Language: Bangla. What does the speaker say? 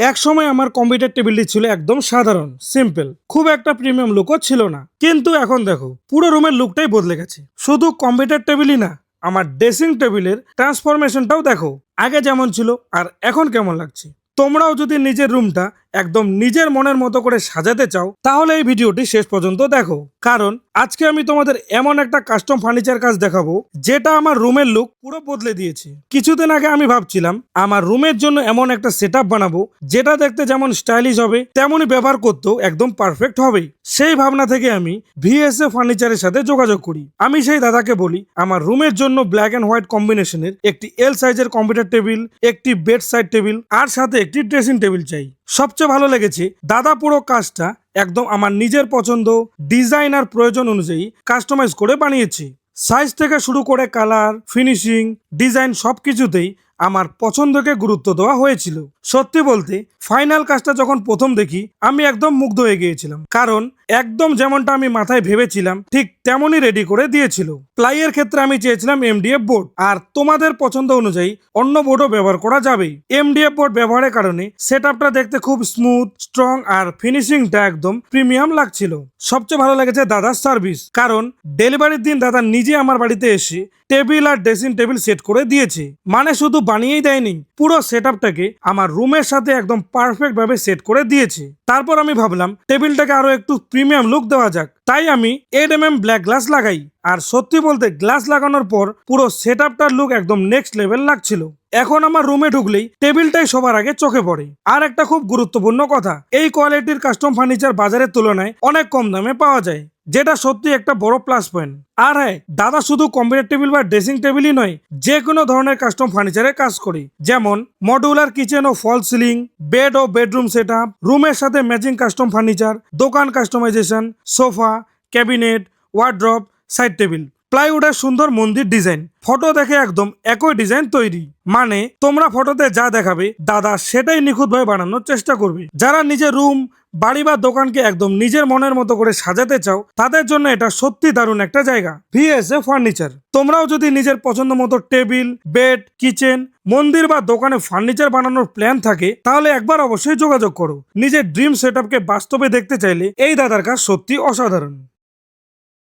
এক সময় আমার কম্পিউটার টেবিলটি ছিল একদম সাধারণ, সিম্পল, খুব একটা প্রিমিয়াম লুকও ছিল না। কিন্তু এখন দেখো, পুরো রুমের লুকটাই বদলে গেছে। শুধু কম্পিউটার টেবিলই না, আমার ড্রেসিং টেবিলের ট্রান্সফরমেশনটাও দেখো, আগে যেমন ছিল আর এখন কেমন লাগছে। তোমরাও যদি নিজের রুমটা একদম নিজের মনের মতো করে সাজাতে চাও, তাহলে এই ভিডিওটি শেষ পর্যন্ত দেখো। কারণ আজকে আমি তোমাদের এমন একটা কাস্টম ফার্নিচার কাজ দেখাবো, যেটা আমার রুমের লুক পুরো বদলে দিয়েছে। কিছুদিন আগে আমি ভাবছিলাম আমার রুমের জন্য এমন একটা সেটআপ বানাবো, যেটা দেখতে যেমন স্টাইলিশ হবে, তেমনই ব্যবহার করতেও একদম পারফেক্ট হবে। সেই ভাবনা থেকে আমি ভিএসএ ফার্নিচারের সাথে যোগাযোগ করি। আমি সেই দাদাকে বলি আমার রুমের জন্য ব্ল্যাক অ্যান্ড হোয়াইট কম্বিনেশনের একটি এল সাইজের কম্পিউটার টেবিল, একটি বেড সাইড টেবিল আর সাথে একটি ড্রেসিং টেবিল চাই। সবচেয়ে ভালো লেগেছে, দাদা পুরো কাজটা একদম আমার নিজের পছন্দ, ডিজাইন আর প্রয়োজন অনুযায়ী কাস্টমাইজ করে বানিয়েছি। সাইজ থেকে শুরু করে কালার, ফিনিশিং, ডিজাইন সবকিছুতেই আমার পছন্দকে গুরুত্ব দেওয়া হয়েছিল। সত্যি বলতে ফাইনাল কাজটা যখন প্রথম দেখি, আমি একদম মুগ্ধ হয়ে গিয়েছিলাম। কারণ একদম যেমনটা আমি মাথায় ভেবেছিলাম ঠিক তেমনই রেডি করে দিয়েছিল। প্লাইয়ের ক্ষেত্রে আমি চেয়েছিলাম এমডিএফ বোর্ড, আর তোমাদের পছন্দ অনুযায়ী অন্য বোর্ডও ব্যবহার করা যাবে। এমডিএফ বোর্ড ব্যবহারের কারণে সেটআপটা দেখতে খুব স্মুথ, স্ট্রং আর ফিনিশিংটা একদম প্রিমিয়াম লাগছিল। সবচেয়ে ভালো লেগেছে দাদার সার্ভিস, কারণ ডেলিভারির দিন দাদা নিজে আমার বাড়িতে এসে টেবিল আর ড্রেসিং টেবিল সেট করে দিয়েছে। মানে শুধু বানিয়েই দেয়নি, পুরো সেটআপটাকে আমার রুমের সাথে একদম পারফেক্ট ভাবে সেট করে দিয়েছে। তারপর আমি ভাবলাম টেবিলটাকে আরো একটু প্রিমিয়াম লুক দেওয়া যাক, তাই আমি 8mm ব্ল্যাক গ্লাস লাগাই। আর সত্যি বলতে গ্লাস লাগানোর পর পুরো সেটআপটার লুক একদম নেক্সট লেভেল লাগছিল। এখন আমার রুমে ঢুকলেই টেবিলটাই সবার আগে চোখে পড়ে। আর একটা খুব গুরুত্বপূর্ণ কথা, এই কোয়ালিটির কাস্টম ফার্নিচার বাজারের তুলনায় অনেক কম দামে পাওয়া যায়, যেটা সত্যি একটা বড় প্লাস পয়েন্ট। আর হ্যাঁ, দাদা শুধু কম্পিউটার টেবিল বা ড্রেসিং টেবিলই নয়, যে কোনো ধরনের কাস্টম ফার্নিচারের কাজ করে। যেমন মডুলার কিচেন ও ফল সিলিং, বেড ও বেডরুম সেটআপ, রুমের সাথে ম্যাচিং কাস্টম ফার্নিচার, দোকান customization, sofa, cabinet, wardrobe, side table, প্লাইউডের সুন্দর মন্দির ডিজাইন। ফটো দেখে একদম একই ডিজাইন তৈরি। মানে তোমরা ফটোতে যা দেখাবে দাদা সেটাই নিখুঁতভাবে বানানোর চেষ্টা করবে। যারা নিজের রুম, বাড়ি বা দোকানকে একদম নিজের মনের মতো করে সাজাতে চাও, তাদের জন্য এটা সত্যি দারুণ একটা জায়গা। VSA furniture. তোমরাও যদি নিজের পছন্দ মতো টেবিল, বেড, কিচেন, মন্দির বা দোকানে ফার্নিচার বানানোর প্ল্যান থাকে, তাহলে একবার অবশ্যই যোগাযোগ করো। নিজের ড্রিম সেটআপকে বাস্তবে দেখতে চাইলে এই দাদার কাজ সত্যি অসাধারণ।